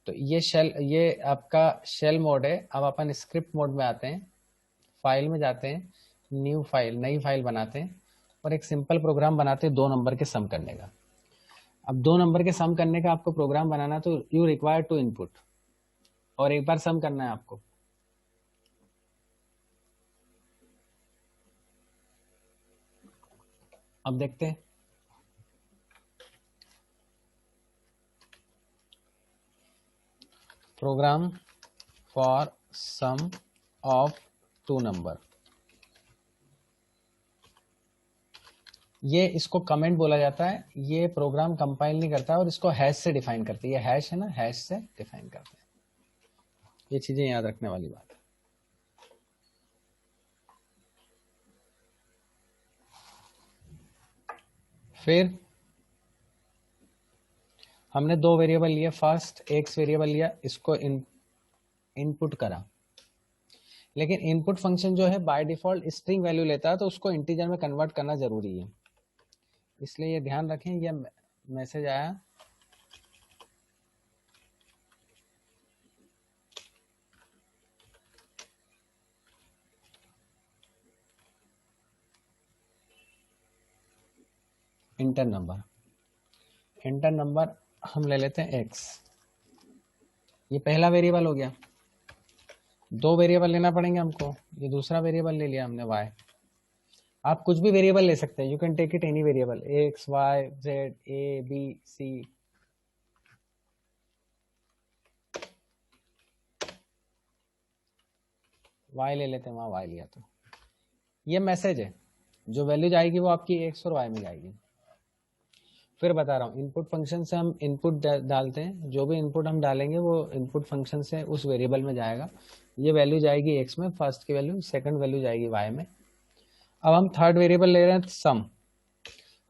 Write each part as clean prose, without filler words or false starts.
तो ये आपका शेल मोड है। अब अपन स्क्रिप्ट मोड में आते हैं, फाइल में जाते हैं, न्यू फाइल, नई फाइल बनाते हैं और एक सिंपल प्रोग्राम बनाते हैं 2 नंबर के सम करने का। अब 2 नंबर के सम करने का आपको प्रोग्राम बनाना, तो यू रिक्वायर टू इनपुट, और एक बार सम करना है आपको। अब देखते हैं, program for sum of 2 number. ये इसको कमेंट बोला जाता है। ये प्रोग्राम कंपाइल नहीं करता और इसको हैश से डिफाइन करती है। हैश है ना, हैश से डिफाइन करते हैं। ये चीजें याद रखने वाली बात है। फिर हमने 2 वेरिएबल लिए। फर्स्ट एक्स वेरिएबल लिया, इसको इनपुट करा, लेकिन इनपुट फंक्शन जो है बाय डिफॉल्ट स्ट्रिंग वैल्यू लेता है, तो उसको इंटीजर में कन्वर्ट करना जरूरी है। इसलिए ये ध्यान रखें। ये मैसेज आया, इंटर नंबर। इंटर नंबर हम ले लेते हैं एक्स, ये पहला वेरिएबल हो गया। 2 वेरिएबल लेना पड़ेंगे हमको। ये दूसरा वेरिएबल ले लिया हमने वाई। आप कुछ भी वेरिएबल ले सकते हैं, you can take it any variable, X Y Z A B C. Y ले लेते हैं, वहां वाई लिया। तो ये मैसेज है, जो वैल्यू जाएगी वो आपकी एक्स और वाई में जाएगी। फिर बता रहा हूँ, इनपुट फंक्शन से हम इनपुट डालते हैं। जो भी इनपुट हम डालेंगे वो इनपुट फंक्शन से उस वेरिएबल में जाएगा। ये वैल्यू जाएगी एक्स में, फर्स्ट की वैल्यू, सेकंड वैल्यू जाएगी वाई में। अब हम थर्ड वेरिएबल ले रहे हैं सम।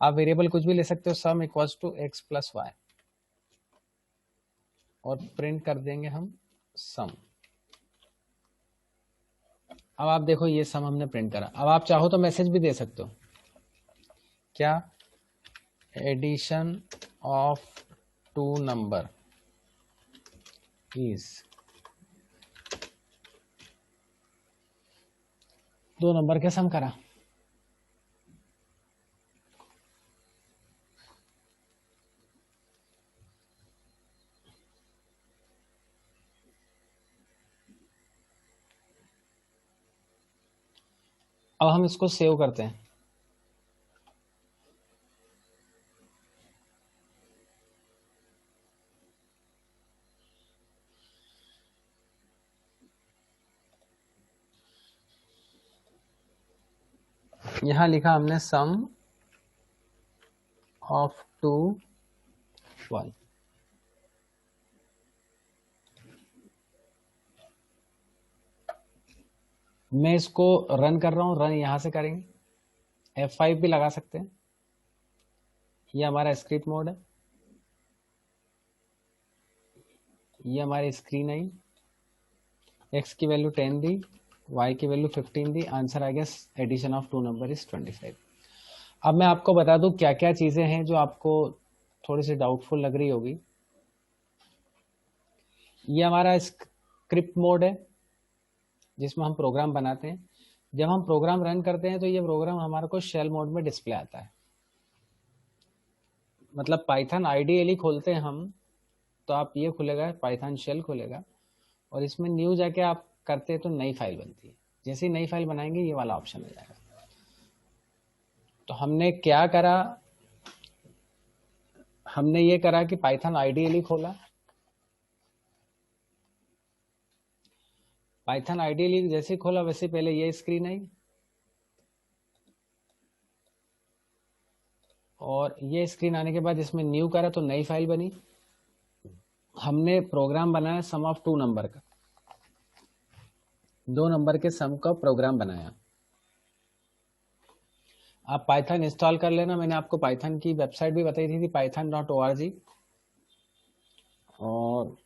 आप वेरिएबल कुछ भी ले सकते हो, sum equals to X plus Y, और प्रिंट कर देंगे हम सम। अब आप देखो, ये सम हमने प्रिंट करा। अब आप चाहो तो मैसेज भी दे सकते हो, क्या, addition of 2 number is, 2 number के सम करा। अब हम इसको सेव करते हैं। यहां लिखा हमने सम ऑफ 2 1। मैं इसको रन कर रहा हूं, रन यहां से करेंगे। F5 भी लगा सकते हैं। ये हमारा स्क्रिप्ट मोड है। ये हमारी स्क्रीन आई। एक्स की वैल्यू 10 दी, वाई की वैल्यू 15 दी। आंसर आ गया, एडिशन ऑफ 2 नंबर इज 25। अब मैं आपको बता दूं क्या क्या चीजें हैं जो आपको थोड़ी सी डाउटफुल लग रही होगी। ये हमारा स्क्रिप्ट मोड है, जिसमें हम प्रोग्राम बनाते हैं। जब हम प्रोग्राम रन करते हैं तो ये प्रोग्राम हमारे को शेल मोड में डिस्प्ले आता है। मतलब पाइथन आइडियली खोलते हैं हम, तो आप ये खुलेगा, पाइथन शेल खुलेगा, और इसमें न्यू जाके आप करते हैं तो नई फाइल बनती है। जैसे ही नई फाइल बनाएंगे ये वाला ऑप्शन आ जाएगा। तो हमने क्या करा, हमने ये करा कि पाइथन आइडियली खोला। पाइथन आइडियली जैसे खोला, वैसे पहले ये स्क्रीन आई, और ये स्क्रीन आने के बाद इसमें न्यू करा तो नई फाइल बनी। हमने प्रोग्राम बनाया सम ऑफ 2 नंबर का, 2 नंबर के सम का प्रोग्राम बनाया। आप पाइथन इंस्टॉल कर लेना। मैंने आपको पाइथन की वेबसाइट भी बताई थी python.org। और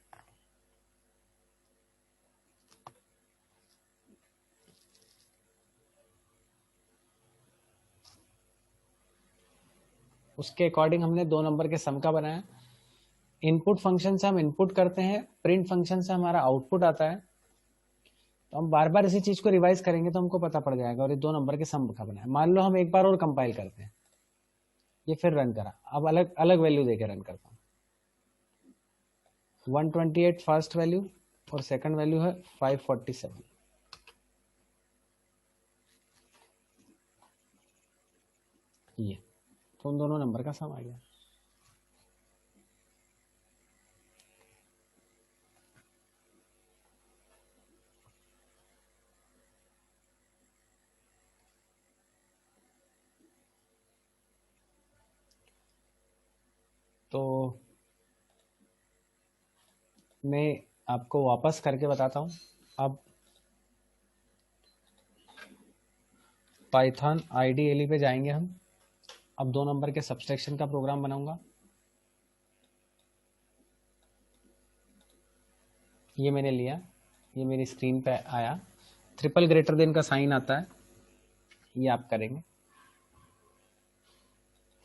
उसके अकॉर्डिंग हमने 2 नंबर के सम का बनाया। इनपुट फंक्शन से हम इनपुट करते हैं, प्रिंट फंक्शन से हमारा आउटपुट आता है। तो हम बार बार इसी चीज को रिवाइज करेंगे तो हमको पता पड़ जाएगा, और ये 2 नंबर के सम का बना है। मान लो हम एक बार और कंपाइल करते हैं, ये फिर रन करा, अब अलग अलग वैल्यू देके रन करता हूँ। 128 फर्स्ट वैल्यू और सेकंड वैल्यू है 547। ये तो उन दोनों नंबर का सम आ गया। तो मैं आपको वापस करके बताता हूँ। अब पाइथन आईडीएलई पे जाएंगे हम। अब 2 नंबर के सब्सट्रैक्शन का प्रोग्राम बनाऊंगा। ये मैंने लिया, ये मेरी स्क्रीन पे आया, ट्रिपल ग्रेटर देन का साइन आता है, ये आप करेंगे।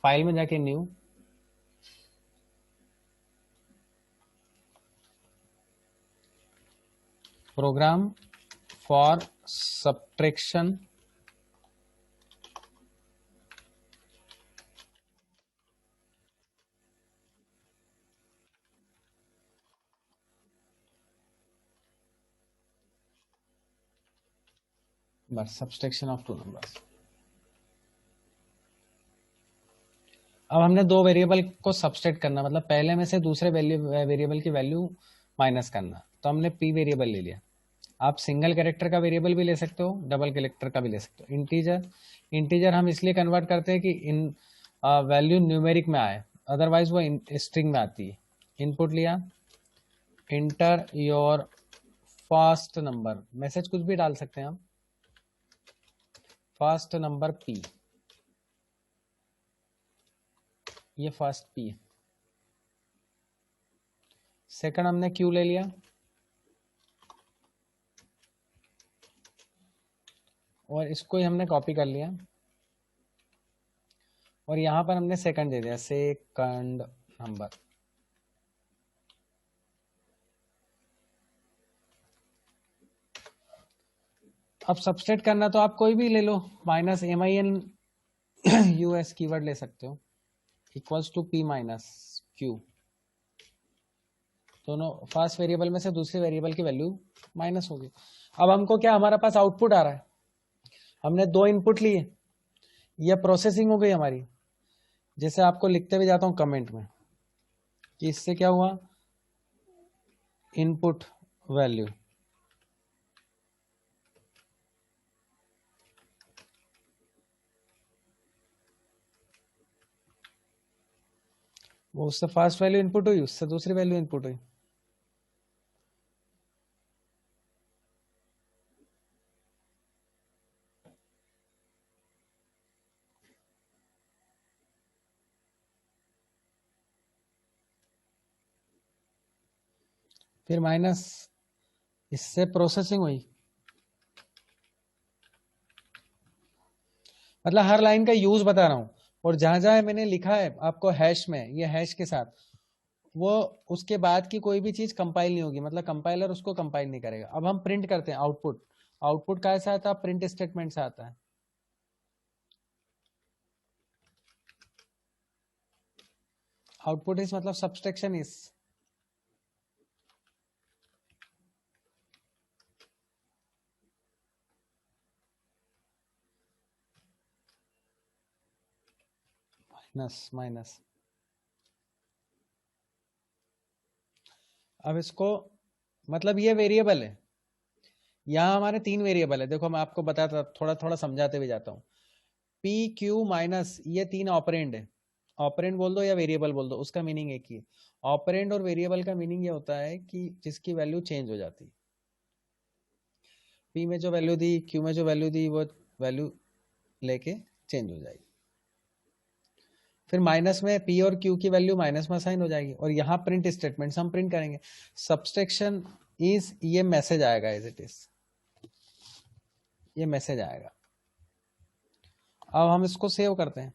फाइल में जाके न्यू, प्रोग्राम फॉर सब्ट्रैक्शन बस सब्सट्रैक्शन ऑफ 2 नंबर्स। अब हमने 2 वेरिएबल को सब्सट्रैक्ट करना, मतलब पहले में से दूसरे वेरिएबल की वैल्यू माइनस करना। तो हमने पी वेरिएबल ले लिया। आप सिंगल कैरेक्टर का वेरिएबल भी ले सकते हो, डबल कैरेक्टर का भी ले सकते हो। इंटीजर हम इसलिए कन्वर्ट करते हैं कि इन वैल्यू न्यूमेरिक में आए, अदरवाइज वो स्ट्रिंग में आती है। इनपुट लिया, inter your first number, message कुछ भी डाल सकते हैं हम, फर्स्ट नंबर पी, ये फर्स्ट पी है। सेकंड हमने क्यू ले लिया, और इसको ही हमने कॉपी कर लिया, और यहां पर हमने सेकंड दे दिया, सेकंड नंबर। अब सब्सट्रैक्ट करना तो आप कोई भी ले लो, माइनस MIN US कीवर्ड ले सकते हो, equals to P minus Q। दोनों फर्स्ट वेरिएबल में से दूसरे वेरिएबल की वैल्यू माइनस होगी। अब हमको क्या, हमारा पास आउटपुट आ रहा है, हमने 2 इनपुट लिए, यह प्रोसेसिंग हो गई हमारी। जैसे आपको लिखते हुए जाता हूं कमेंट में कि इससे क्या हुआ, इनपुट वैल्यू वो उससे फर्स्ट वैल्यू इनपुट हुई, उससे दूसरी वैल्यू इनपुट हुई। फिर माइनस, इससे प्रोसेसिंग हुई। मतलब हर लाइन का यूज बता रहा हूं, और जहां जहां मैंने लिखा है आपको हैश में, ये हैश के साथ, वो उसके बाद की कोई भी चीज कंपाइल नहीं होगी, मतलब कंपाइलर उसको कंपाइल नहीं करेगा। अब हम प्रिंट करते हैं आउटपुट। आउटपुट कैसे आता है, प्रिंट स्टेटमेंट से आता है। आउटपुट इज मतलब सब्सट्रैक्शन इज, माइनस माइनस। अब इसको, मतलब ये वेरिएबल है, यहाँ हमारे 3 वेरिएबल है। देखो मैं आपको बताता, थोड़ा थोड़ा समझाते हुए जाता हूँ। पी क्यू माइनस, ये 3 ऑपरेंड है। ऑपरेंड बोल दो या वेरिएबल बोल दो, उसका मीनिंग एक ही है। ऑपरेंड और वेरिएबल का मीनिंग ये होता है कि जिसकी वैल्यू चेंज हो जाती है। पी में जो वैल्यू दी, क्यू में जो वैल्यू दी, वो वैल्यू लेके चेंज हो जाएगी। फिर माइनस में पी और क्यू की वैल्यू माइनस में असाइन हो जाएगी, और यहाँ प्रिंट स्टेटमेंट्स हम प्रिंट करेंगे। सब्सट्रैक्शन इज, ये मैसेज आएगा एज इट इज, ये मैसेज आएगा। अब हम इसको सेव करते हैं।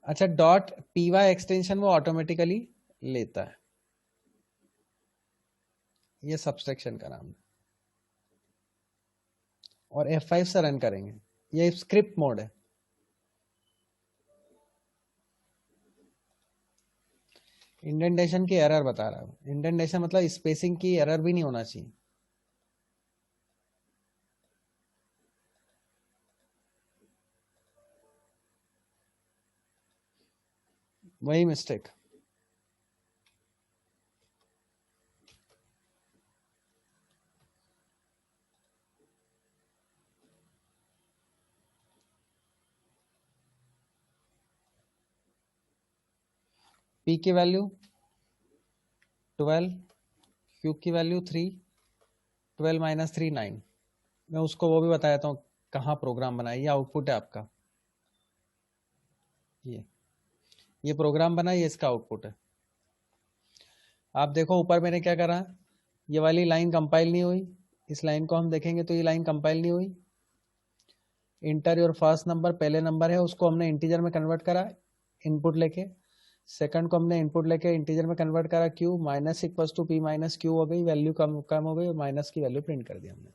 अच्छा, डॉट पी वाई एक्सटेंशन वो ऑटोमेटिकली लेता है, ये सब्सट्रैक्शन का नाम है। और F5 से रन करेंगे, ये स्क्रिप्ट मोड है। इंडेंटेशन की एरर बता रहा है, इंडेंटेशन मतलब स्पेसिंग की एरर भी नहीं होना चाहिए। वही मिस्टेक। P की वैल्यू 12, Q की वैल्यू 3, 12 माइनस 3 9। मैं उसको वो भी बता देता हूँ कहाँ प्रोग्राम बनाया, ये आउटपुट है आपका, ये प्रोग्राम बना, ये इसका आउटपुट है। आप देखो ऊपर मैंने क्या करा, ये वाली लाइन कंपाइल नहीं हुई, इस लाइन को हम देखेंगे तो ये लाइन कंपाइल नहीं हुई। इंटर योर फर्स्ट नंबर, पहले नंबर है उसको हमने इंटीजर में कन्वर्ट करा इनपुट लेके, सेकंड को हमने इनपुट लेके इंटीजर में कन्वर्ट करा, Q minus equal to P minus Q हो गई, वैल्यू कम हो गई, माइनस की वैल्यू प्रिंट कर दी हमने।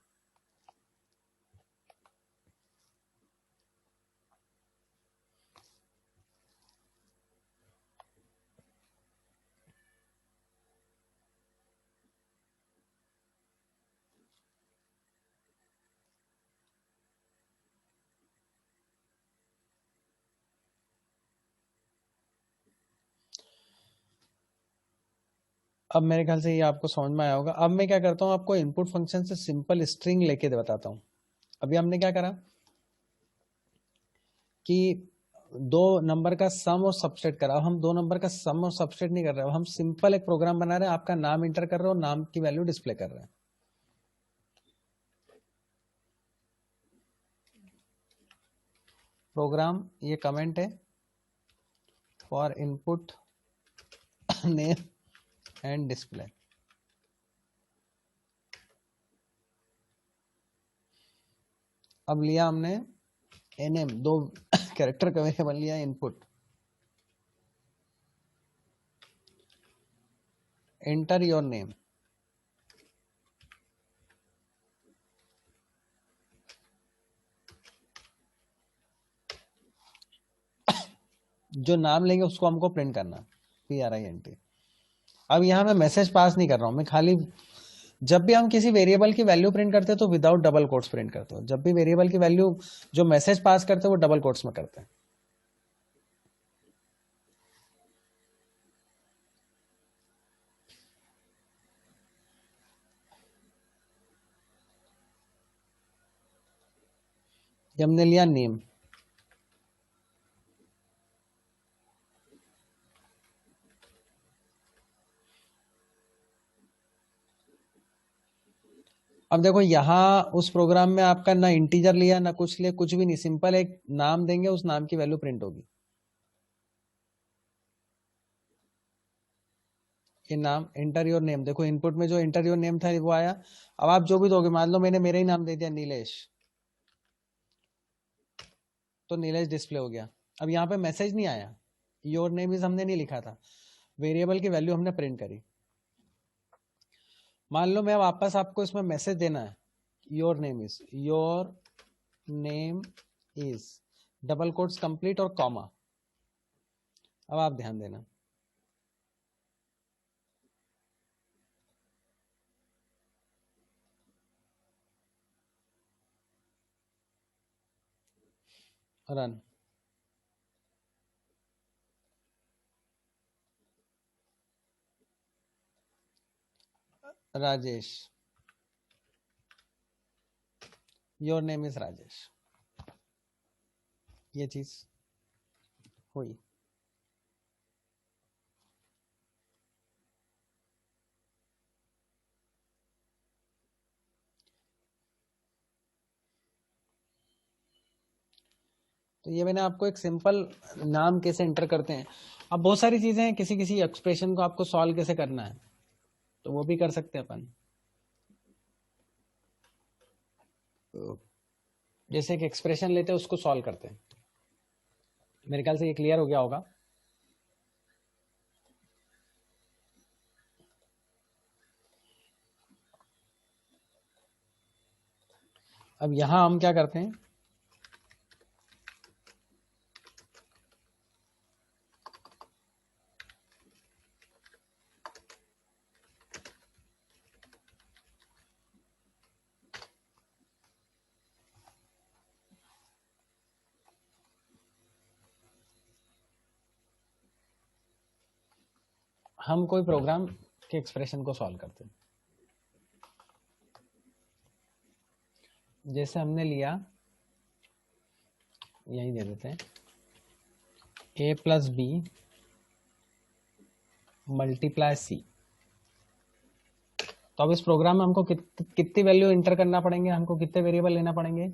अब मेरे ख्याल से ये आपको समझ में आया होगा। अब मैं क्या करता हूँ, आपको इनपुट फंक्शन से सिंपल स्ट्रिंग लेके बताता हूँ। अभी हमने क्या करा कि दो नंबर का सम और सबसेट करा, अब हम दो नंबर का सम और सबसेट नहीं कर रहे, हम सिंपल एक प्रोग्राम बना रहे हैं, आपका नाम इंटर कर रहे हो, नाम की वैल्यू डिस्प्ले कर रहे हैं। प्रोग्राम, ये कमेंट है, for input name and display. अब लिया हमने एनएम, दो कैरेक्टर का वेरिएबल लिया इनपुट, एंटर योर नेम, जो नाम लेंगे उसको हमको प्रिंट करना, PRINT। अब यहां मैं मैसेज पास नहीं कर रहा हूं, मैं खाली, जब भी हम किसी वेरिएबल की वैल्यू प्रिंट करते हैं तो विदाउट डबल कोट्स प्रिंट करते हो, जब भी वेरिएबल की वैल्यू जो मैसेज पास करते हैं वो डबल कोट्स में करते हैं। ये हमने लिया नेम, अब देखो यहां उस प्रोग्राम में आपका ना इंटीजर लिया ना कुछ लिया, कुछ भी नहीं, सिंपल एक नाम देंगे, उस नाम की वैल्यू प्रिंट होगी। ये नाम, एंटर योर नेम, देखो इनपुट में जो एंटर योर नेम था वो आया। अब आप जो भी दोगे, मान लो मैंने मेरा ही नाम दे दिया नीलेश, तो नीलेश डिस्प्ले हो गया। अब यहाँ पे मैसेज नहीं आया, योर नेम इज हमने नहीं लिखा था, वेरिएबल की वैल्यू हमने प्रिंट करी। मान लो मैं वापस आपको इसमें मैसेज देना है, your name is double quotes complete और कॉमा। अब आप ध्यान देना, run, Rajesh, your name is Rajesh, ये चीज हुई। तो ये मैंने आपको एक सिंपल नाम कैसे एंटर करते हैं। अब बहुत सारी चीजें हैं, किसी किसी एक्सप्रेशन को आपको सॉल्व कैसे करना है तो वो भी कर सकते हैं अपन। जैसे एक एक्सप्रेशन लेते हैं उसको सॉल्व करते हैं, मेरे ख्याल से ये क्लियर हो गया होगा। अब यहां हम क्या करते हैं, हम कोई प्रोग्राम के एक्सप्रेशन को सॉल्व करते हैं। जैसे हमने लिया, यही दे देते हैं, a plus B multiply C. तो अब इस प्रोग्राम में हमको कितनी वैल्यू इंटर करना पड़ेंगे, हमको कितने वेरिएबल लेना पड़ेंगे?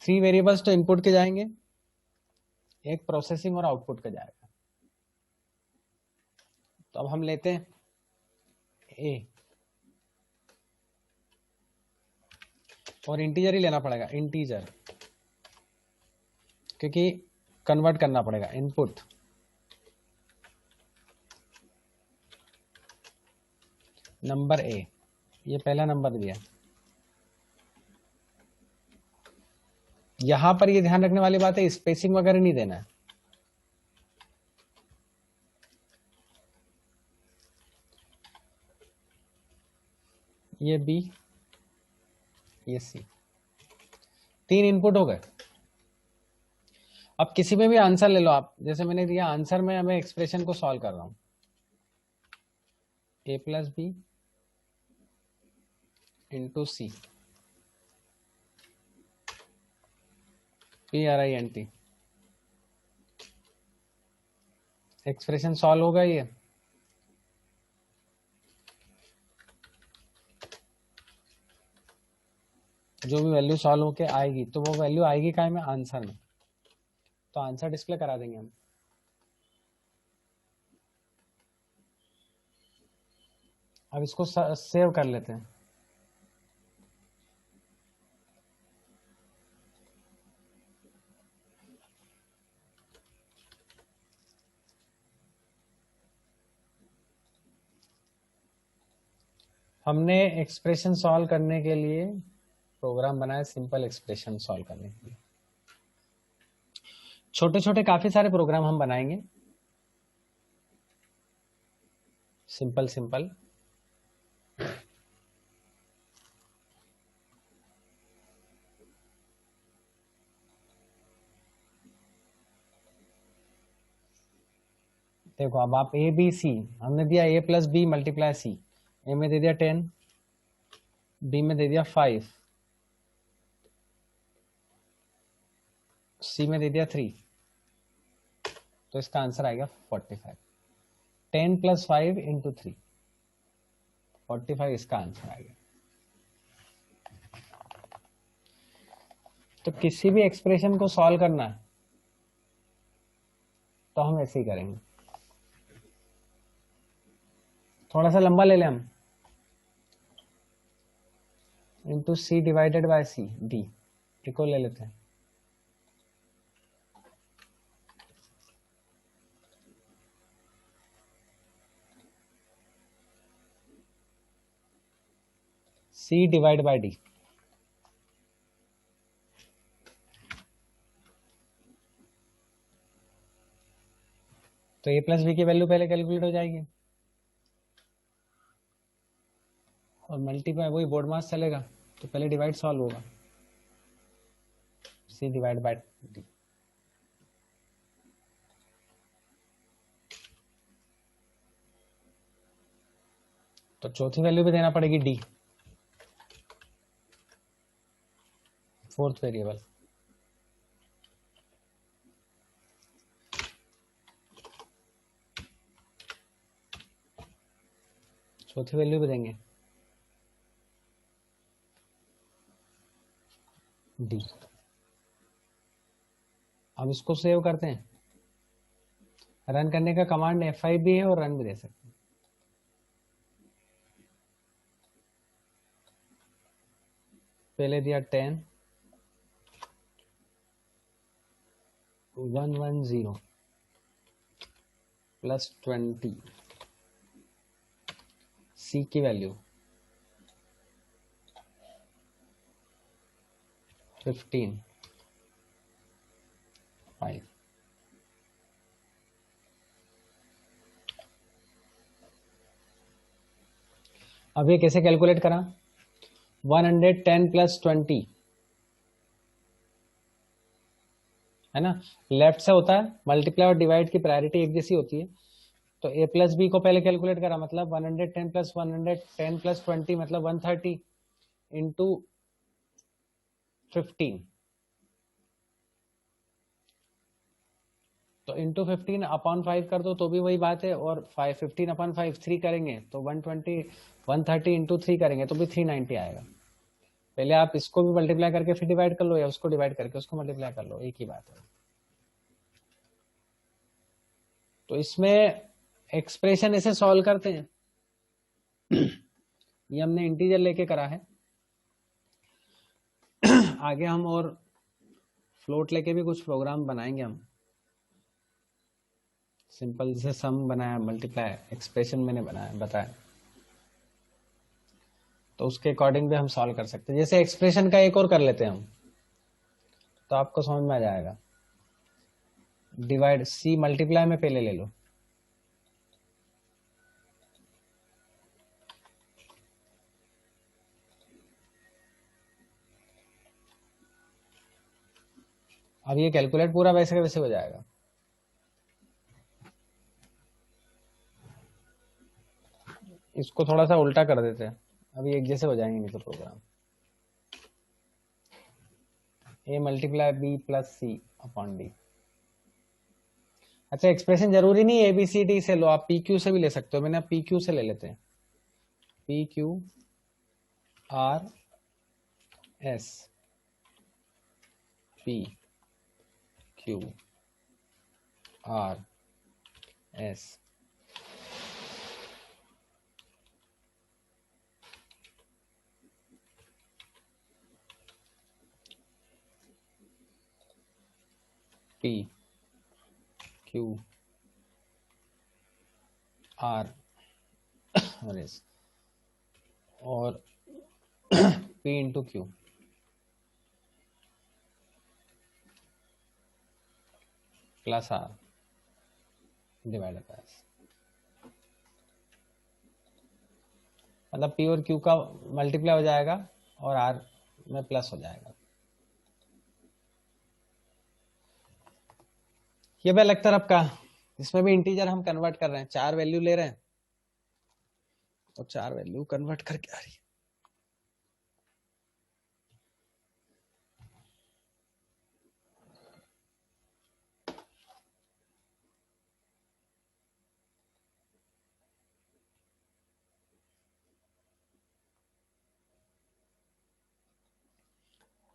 3 वेरिएबल्स तो इनपुट के जाएंगे, एक प्रोसेसिंग और आउटपुट का जाएगा। तो अब हम लेते हैं a, और इंटीजर ही लेना पड़ेगा, इंटीजर, क्योंकि कन्वर्ट करना पड़ेगा इनपुट। नंबर a, ये पहला नंबर दिया। यहां पर ये ध्यान रखने वाली बात है, स्पेसिंग वगैरह नहीं देना है। ये b, ये c, 3 इनपुट हो गए। अब किसी में भी आंसर ले लो आप, जैसे मैंने दिया आंसर में, मैं एक्सप्रेशन को सॉल्व कर रहा हूं, a plus B into C, PRINT, expression solve होगा ये। जो भी वैल्यू सॉल्व होके आएगी, तो वो वैल्यू आएगी काय में? आंसर में। तो आंसर डिस्प्ले करा देंगे हम। अब इसको सेव कर लेते हैं। हमने एक्सप्रेशन सॉल्व करने के लिए प्रोग्राम बनाया, सिंपल एक्सप्रेशन सॉल्व करने के लिए। छोटे छोटे काफी सारे प्रोग्राम हम बनाएंगे, सिंपल सिंपल। देखो अब आप ए बी सी, हमने दिया a plus B multiply C, ए में दे दिया 10, बी में दे दिया 5, सी में दे दिया 3, तो इसका आंसर आएगा 45। 10 प्लस 5 इंटू 3, 45 इसका आंसर आएगा। तो किसी भी एक्सप्रेशन को सॉल्व करना है तो हम ऐसे ही करेंगे। थोड़ा सा लंबा ले लें हम, into C divided by C, D equal ले लेते हैं। सी डिवाइड बाय डी, तो ए प्लस बी की वैल्यू पहले कैलकुलेट हो जाएगी, और मल्टीप्लाई वही बोर्ड मास चलेगा, तो पहले डिवाइड सॉल्व होगा, सी डिवाइड बाय डी। तो चौथी वैल्यू भी देना पड़ेगी डी, फोर्थ वेरिएबल। चौथी वैल्यू भी देंगे डी। अब इसको सेव करते हैं। रन करने का कमांड F5 भी है और रन भी दे सकते हैं। पहले दिया 10, 110 प्लस 20, सी की वैल्यू 15, 5। अब ये कैसे कैलकुलेट करा? 110 प्लस 20 है ना, लेफ्ट से होता है, मल्टीप्लाई और डिवाइड की प्रायोरिटी एक जैसी होती है। तो a प्लस बी को पहले कैलकुलेट करा, मतलब 110 प्लस 110 प्लस 20 मतलब 130 इंटू 15, तो इंटू 15 अपॉन 5 कर दो तो भी वही बात है, और 15 अपॉन 5 3 करेंगे तो 130 इंटू 3 करेंगे तो भी 390 आएगा। पहले आप इसको भी मल्टीप्लाई करके फिर डिवाइड कर लो, या उसको डिवाइड करके उसको मल्टीप्लाई कर लो, एक ही बात है। तो इसमें एक्सप्रेशन ऐसे सॉल्व करते हैं। ये हमने इंटीजर लेके करा है, आगे हम और फ्लोट लेके भी कुछ प्रोग्राम बनाएंगे हम। सिंपल जैसे सम बनाया, मल्टीप्लाई, एक्सप्रेशन मैंने बनाया बताया, तो उसके अकॉर्डिंग भी हम सॉल्व कर सकते हैं। जैसे एक्सप्रेशन का एक और कर लेते हैं हम, तो आपको समझ में आ जाएगा। डिवाइड, सी मल्टीप्लाई में पहले ले लो, अब ये कैलकुलेट पूरा वैसे का वैसे हो जाएगा। इसको थोड़ा सा उल्टा कर देते हैं, अभी एक जैसे हो जाएंगे नहीं तो programme. A multiply B plus C upon D. अच्छा, एक्सप्रेशन जरूरी नहीं है ABCD से लो, आप PQ से भी ले सकते हो। मैंने अब PQ से ले लेते हैं, PQ R S P Q R S P Q R और S, और P into Q plus R divided by S। मतलब P और Q का मल्टीप्लाई हो जाएगा और R में प्लस हो जाएगा। ये भी अलग तरफ का, इसमें भी इंटीजर हम कन्वर्ट कर रहे हैं, 4 वैल्यू ले रहे हैं और 4 वैल्यू कन्वर्ट करके आ रही है।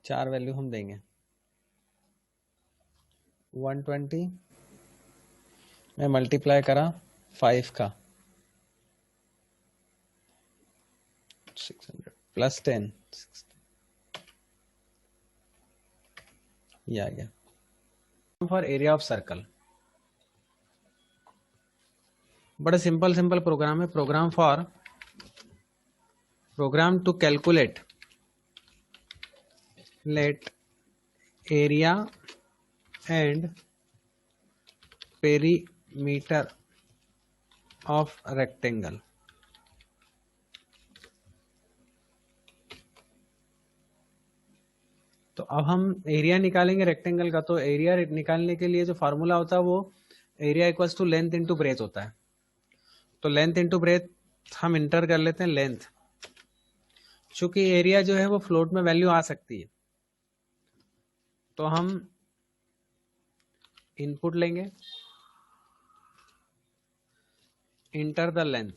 चार वैल्यू हम देंगे, 120 में मल्टीप्लाई करा 5 का 600 प्लस 10, ये आ गया। फॉर एरिया ऑफ सर्कल, बड़ा सिंपल प्रोग्राम है। Program to calculate let area and perimeter of rectangle. तो अब हम एरिया निकालेंगे रेक्टेंगल का, तो एरिया निकालने के लिए जो फार्मूला होता है वो area equals to length into breadth होता है। तो लेंथ इंटू ब्रेथ हम इंटर कर लेते हैं लेंथ, चूंकि एरिया जो है वो फ्लोट में वैल्यू आ सकती है, तो हम इनपुट लेंगे इंटर द लेंथ,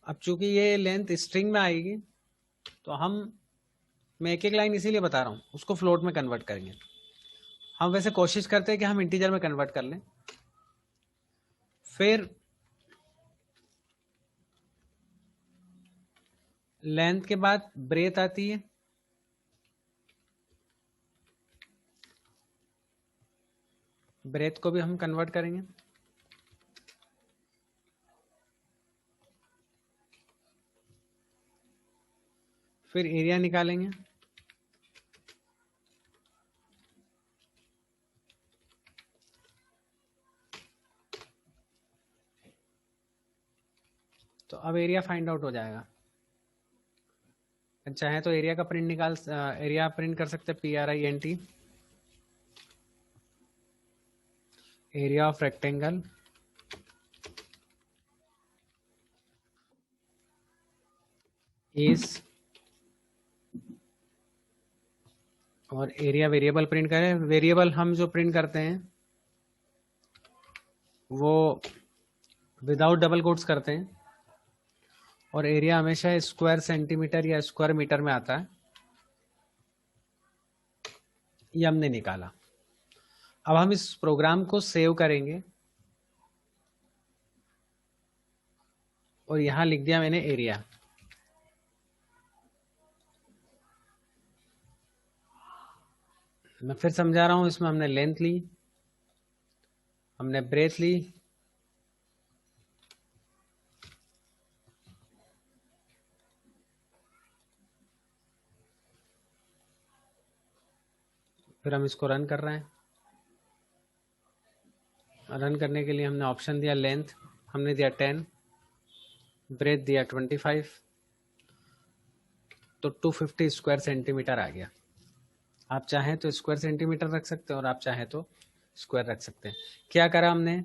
अब चूंकि ये लेंथ स्ट्रिंग में आएगी तो मैं एक एक लाइन इसीलिए बता रहा हूं, उसको फ्लोट में कन्वर्ट करेंगे। हम वैसे कोशिश करते हैं कि हम इंटीजर में कन्वर्ट कर लें। फिर लेंथ के बाद ब्रेथ आती है, ब्रेथ को भी हम कन्वर्ट करेंगे। फिर एरिया निकालेंगे। तो अब एरिया फाइंड आउट हो जाएगा। चाहे तो एरिया का प्रिंट एरिया प्रिंट कर सकते हैं, PRINT, area of rectangle is, और एरिया वेरिएबल प्रिंट करें। वेरिएबल हम जो प्रिंट करते हैं वो विदाउट डबल कोट्स करते हैं, और एरिया हमेशा स्क्वायर सेंटीमीटर या स्क्वायर मीटर में आता है। ये हमने निकाला। अब हम इस प्रोग्राम को सेव करेंगे और यहां लिख दिया मैंने एरिया। मैं फिर समझा रहा हूं, इसमें हमने लेंथ ली, हमने ब्रेथ ली, फिर हम इसको रन कर रहे हैं। रन करने के लिए हमने ऑप्शन दिया लेंथ, हमने दिया 10, ब्रेथ दिया 25, तो 250 स्क्वायर सेंटीमीटर आ गया। आप चाहें तो स्क्वायर सेंटीमीटर रख सकते हैं और आप चाहें तो स्क्वायर रख सकते हैं। क्या करा हमने,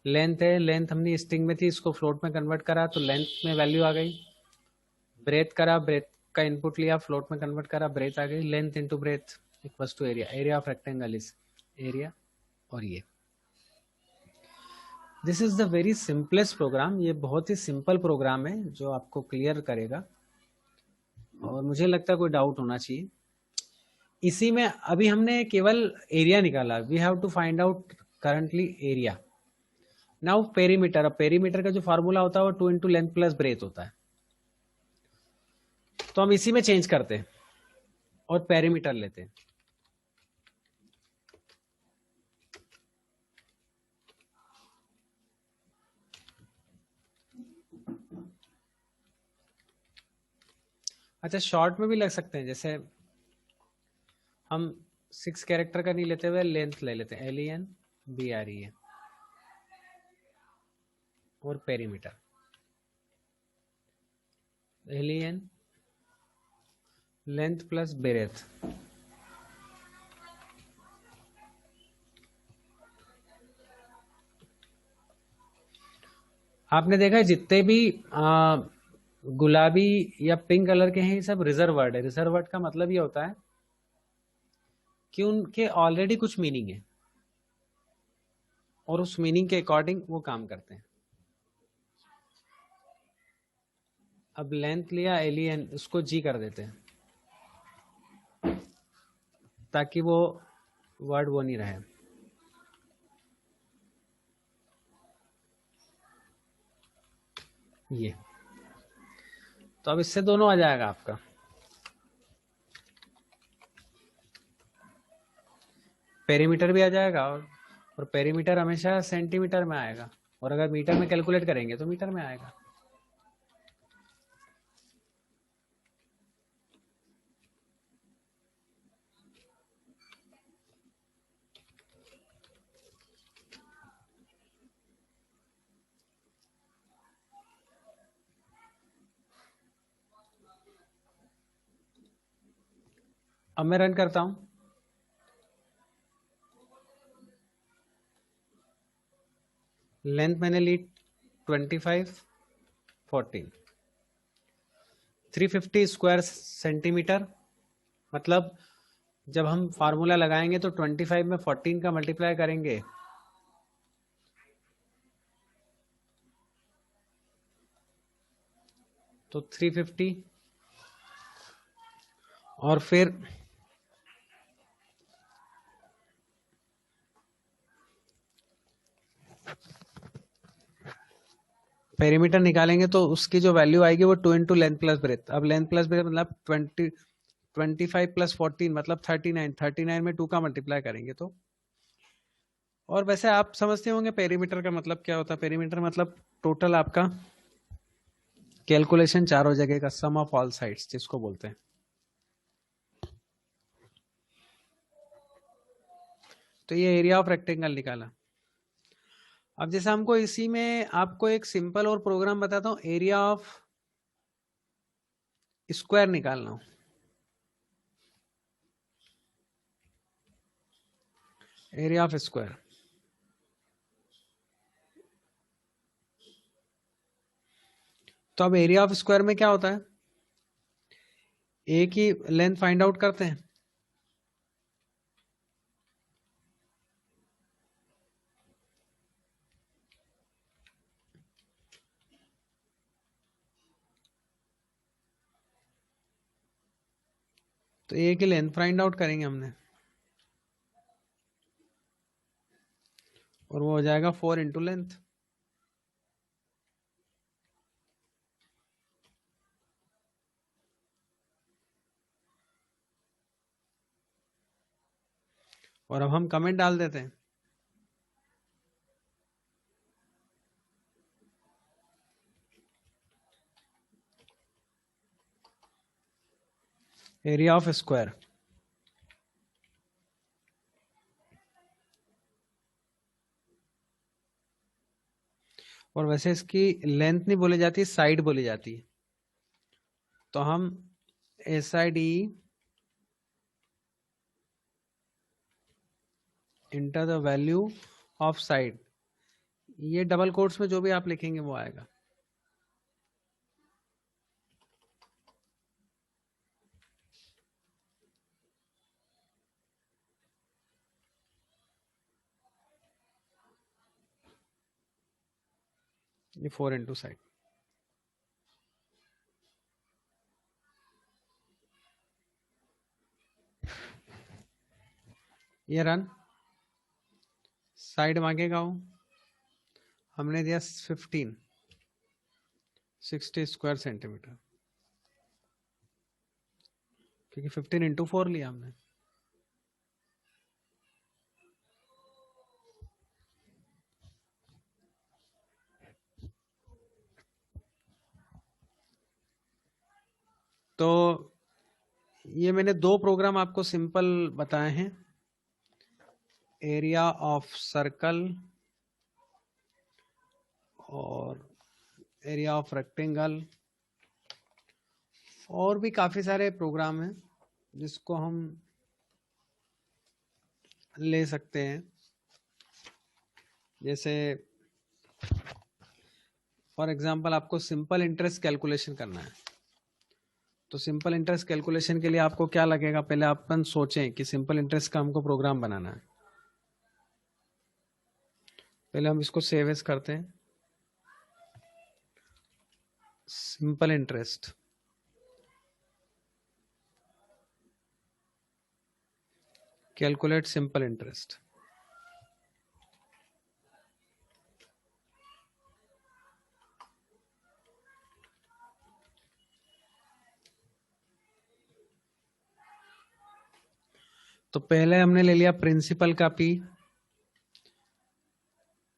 लेंथ है, लेंथ हमने स्ट्रिंग में थी, इसको फ्लोट में कन्वर्ट करा तो लेंथ में वैल्यू आ गई। ब्रेथ करा, ब्रेथ का इनपुट लिया, फ्लोट में कन्वर्ट करा, ब्रेथ आ गई। Length into breadth equals to area, area of rectangle is area. और ये this is the very simplest program. ये बहुत ही सिंपल प्रोग्राम है जो आपको क्लियर करेगा, और मुझे लगता है कोई डाउट होना चाहिए इसी में। अभी हमने केवल एरिया निकाला, we have to find out currently area. Now perimeter, अब पेरीमीटर का जो फॉर्मूला होता है वो 2 इंटू लेंथ प्लस ब्रेथ होता है, तो हम इसी में चेंज करते हैं और पेरीमीटर लेते हैं। अच्छा, शॉर्ट में भी लग सकते हैं, जैसे हम 6 कैरेक्टर का नहीं लेते हुए लेंथ ले लेते हैं, LENBRE और perimeter, LEN length plus breadth. आपने देखा है जितने भी गुलाबी या पिंक कलर के हैं ये सब रिजर्व वर्ड है। रिजर्व वर्ड का मतलब ये होता है कि उनके ऑलरेडी कुछ मीनिंग है और उस मीनिंग के अकॉर्डिंग वो काम करते हैं। अब लेंथ लिया LEN, उसको G कर देते हैं ताकि वो वर्ड वो नहीं रहे। ये तो अब इससे दोनों आ जाएगा आपका, पेरीमीटर भी आ जाएगा और पेरीमीटर हमेशा सेंटीमीटर में आएगा, और अगर मीटर में कैलकुलेट करेंगे तो मीटर में आएगा। अब मैं रन करता हूं, लेंथ मैंने ली 25, 14, 350 स्क्वायर सेंटीमीटर। मतलब जब हम फार्मूला लगाएंगे तो 25 में 14 का मल्टीप्लाई करेंगे तो 350, और फिर पेरीमीटर निकालेंगे तो उसकी जो वैल्यू आएगी वो 2 इंटू लेंथ प्लस ब्रेथ। अब लेंथ प्लस ब्रेथ मतलब 25 प्लस 14 मतलब 39, 39 में 2 का मल्टीप्लाई करेंगे तो और वैसे आप समझते होंगे पेरीमीटर का मतलब क्या होता है। पेरीमीटर मतलब टोटल आपका कैलकुलेशन चारों जगह का सम ऑफ ऑल साइड्स जिसको बोलते हैं। तो ये एरिया ऑफ रेक्टेंगल निकाला। अब जैसे हमको इसी में आपको एक सिंपल और प्रोग्राम बताता हूं, एरिया ऑफ स्क्वायर निकालना हो। एरिया ऑफ स्क्वायर, तो अब एरिया ऑफ स्क्वायर में क्या होता है, एक ही लेंथ फाइंड आउट करते हैं। तो एक ही लेंथ फाइंड आउट करेंगे हमने, और वो हो जाएगा 4 इंटू लेंथ। और अब हम कमेंट डाल देते हैं, एरिया ऑफ स्क्वायर। और वैसे इसकी लेंथ नहीं बोली जाती, साइड बोली जाती है। तो हम SID inter the value of side, ये डबल कोट्स में जो भी आप लिखेंगे वो आएगा। ये 4 इंटू साइड। ये रन साइड मांगेगा वो, हमने दिया 15 60 स्क्वायर सेंटीमीटर, क्योंकि 15 इंटू 4 लिया हमने। तो ये मैंने दो प्रोग्राम आपको सिंपल बताए हैं, एरिया ऑफ सर्कल और एरिया ऑफ रेक्टेंगल। और भी काफी सारे प्रोग्राम हैं जिसको हम ले सकते हैं। जैसे फॉर एग्जांपल आपको सिंपल इंटरेस्ट कैलकुलेशन करना है, तो सिंपल इंटरेस्ट कैलकुलेशन के लिए आपको क्या लगेगा, पहले अपन सोचें कि सिंपल इंटरेस्ट का हमको प्रोग्राम बनाना है। पहले हम इसको सेव एज करते हैं, simple interest, calculate simple interest. तो पहले हमने ले लिया प्रिंसिपल का P,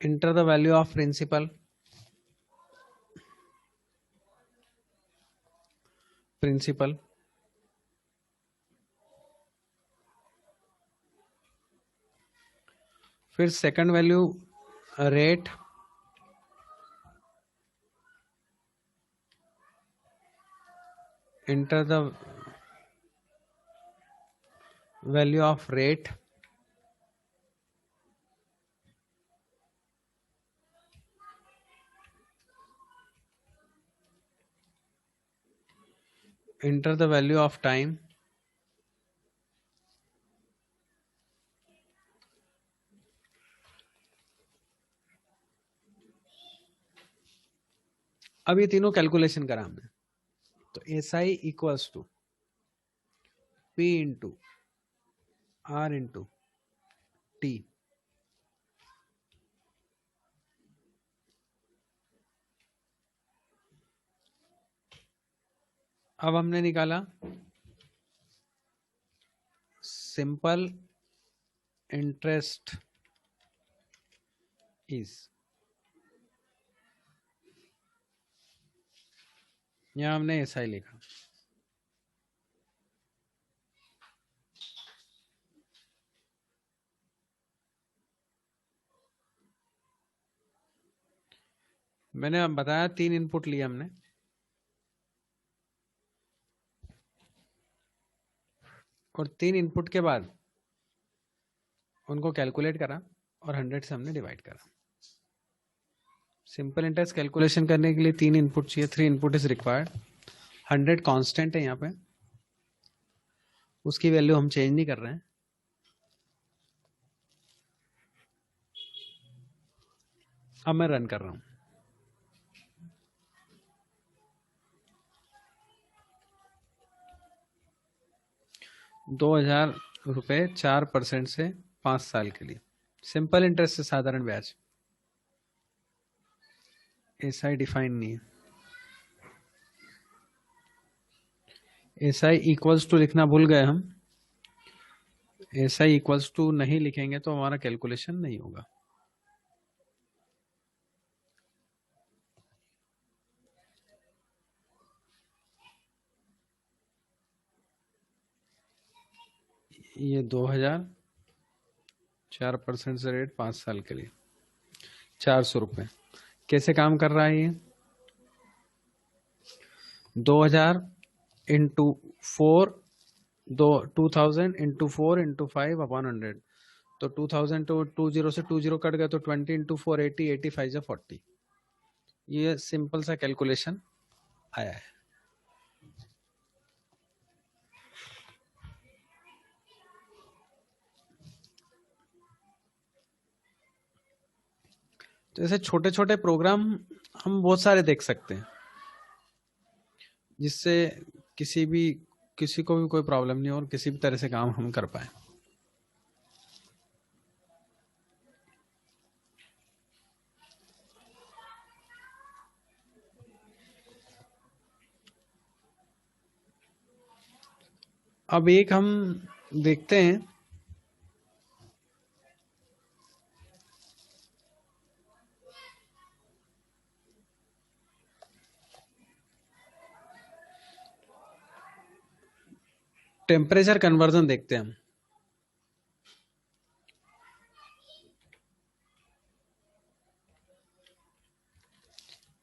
enter the value of principal, principal. फिर second value rate, enter the value of rate, enter the value of time, अब ये तीनों कैलकुलेशन करा हमने। तो SI equals to P into R into T। अब हमने निकाला सिंपल इंटरेस्ट इज, यहाँ हमने SI लिखा। मैंने अब बताया 3 इनपुट लिए हमने, और 3 इनपुट के बाद उनको कैलकुलेट करा और 100 से हमने डिवाइड करा। सिंपल इंटरेस्ट कैलकुलेशन करने के लिए 3 इनपुट चाहिए, 3 इनपुट इज रिक्वायर्ड। 100 कांस्टेंट है यहाँ पे, उसकी वैल्यू हम चेंज नहीं कर रहे हैं। अब मैं रन कर रहा हूं। ₹2000 4% से 5 साल के लिए, सिंपल इंटरेस्ट से साधारण ब्याज। SI डिफाइन नहीं है। SI इक्वल्स टू लिखना भूल गए हम। SI इक्वल्स टू नहीं लिखेंगे तो हमारा कैलकुलेशन नहीं होगा। ये 2000, 4% से रेट 5 साल के लिए, ₹400। कैसे काम कर रहा है ये? 2000 इंटू 4, 2000 इंटू 4 इंटू 5 अपॉन 100, तो 2000 तो 20 से 20 कट गए, तो 20 इंटू 4 80, 80 5 जा 40। ये सिंपल सा कैलकुलेशन आया है। तो ऐसे छोटे छोटे प्रोग्राम हम बहुत सारे देख सकते हैं, जिससे किसी को भी कोई प्रॉब्लम नहीं हो और किसी भी तरह से काम हम कर पाए। अब एक हम देखते हैं, टेम्परेचर कन्वर्जन देखते हैं हम।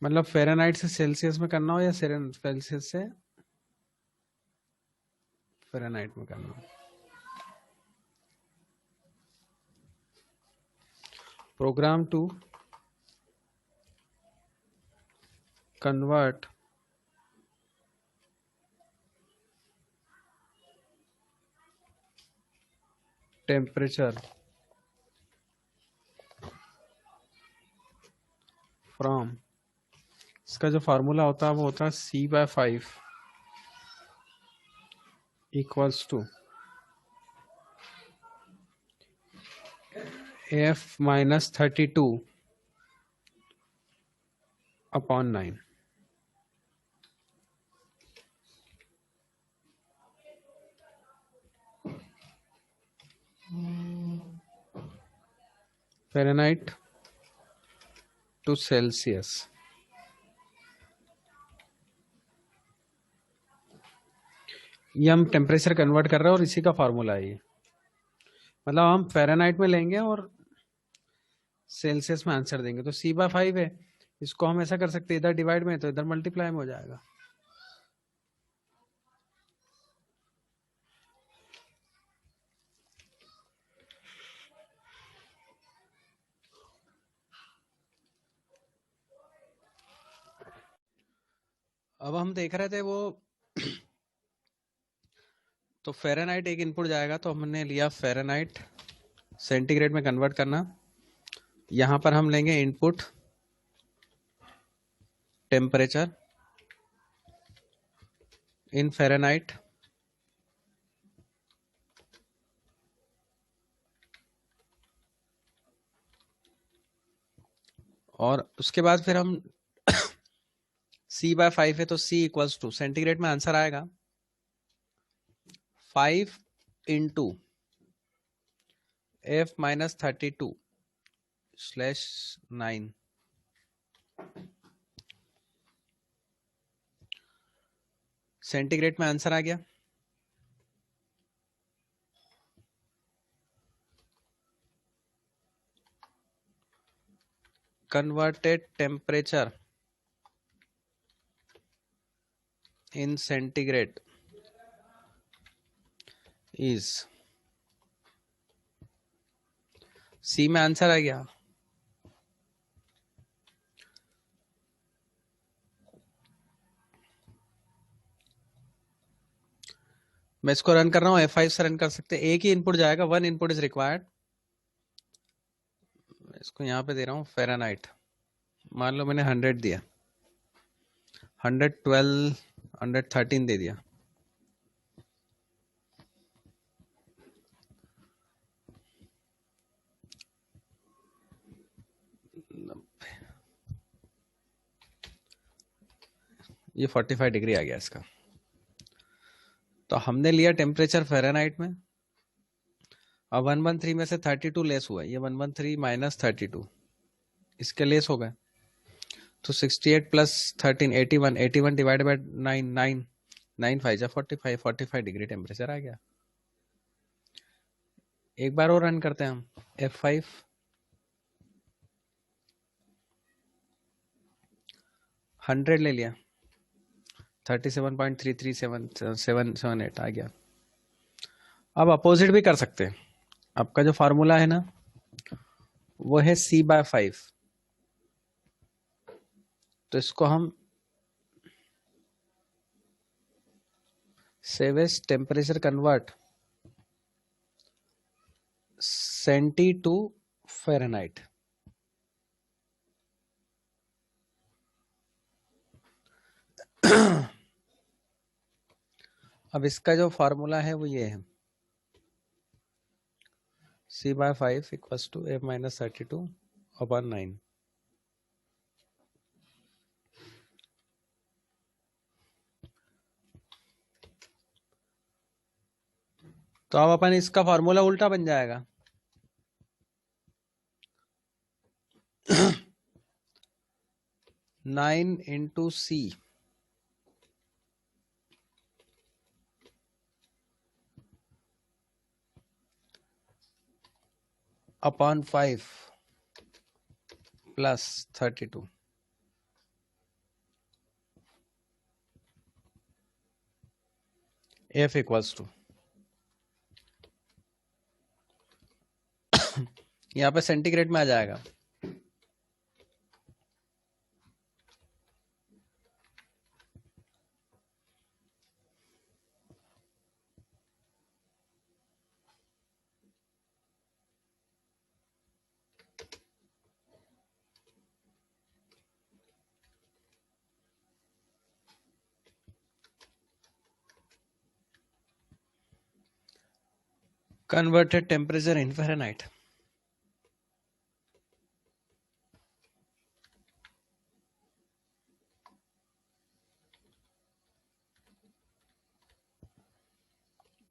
मतलब फ़ारेनहाइट से सेल्सियस में करना हो या सेल्सियस से फ़ारेनहाइट में करना हो। Program to convert temperature from, इसका जो फार्मूला होता है वो होता है C/5 equals to F-32 upon 9। Fahrenheit to Celsius. ये हम टेम्परेचर कन्वर्ट कर रहे हैं और इसी का फार्मूला है ये। मतलब हम फ़ारेनहाइट में लेंगे और सेल्सियस में आंसर देंगे। तो C/5 है, इसको हम ऐसा कर सकते हैं, इधर डिवाइड में तो इधर मल्टीप्लाई में हो जाएगा। अब हम देख रहे थे वो तो फ़ारेनहाइट एक इनपुट जाएगा, तो हमने लिया फ़ारेनहाइट सेंटीग्रेड में कन्वर्ट करना। यहां पर हम लेंगे इनपुट टेम्परेचर इन फ़ारेनहाइट, और उसके बाद फिर हम C/5 है तो C इक्वल्स टू, सेंटीग्रेड में आंसर आएगा 5 इंटू F-32 /9। सेंटीग्रेड में आंसर आ गया। Converted temperature in centigrade is, C में आंसर आ गया। मैं इसको रन कर रहा हूँ, F5 से रन कर सकते हैं। एक ही इनपुट जाएगा, 1 इनपुट इज रिक्वायर्ड। इसको यहाँ पे दे रहा हूँ फ़ारेनहाइट। मान लो मैंने 100 दिया, 112, 113 दे दिया। ये 45 डिग्री आ गया इसका। तो हमने लिया टेम्परेचर फ़ारेनहाइट में। अब 113 में से 32 लेस हुआ, ये 113 माइनस 32 इसके लेस हो गए। तो 68 प्लस 13 81, 81 डिवाइड बाय 9, 9 5 जा 45, 45 डिग्री टेम्परेचर आ गया। एक बार और रन करते हैं हम, F5। 100 ले लिया, 37.33778 आ गया। अब अपोजिट भी कर सकते हैं। आपका जो फार्मूला है ना, वो है C/5। तो इसको हम सेवेज temperature convert centi to Fahrenheit. अब इसका जो फार्मूला है वो ये है, C/5 इक्वल्स टू F-32/9। तो अब अपन इसका फार्मूला उल्टा बन जाएगा। Nine into C upon 5 plus 32। F equals to, यहाँ पे सेंटीग्रेड में आ जाएगा। Converted temperature in Fahrenheit.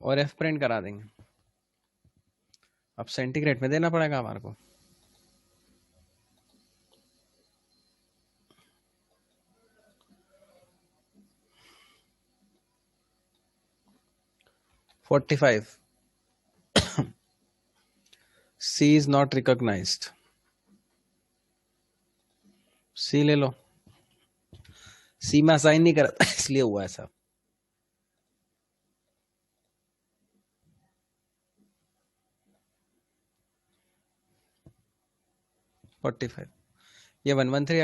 और F प्रिंट करा देंगे। अब सेंटीग्रेड में देना पड़ेगा हमारे को। $45 C is not recognized। C ले लो, C में असाइन नहीं करा इसलिए हुआ ऐसा। 45, ये 113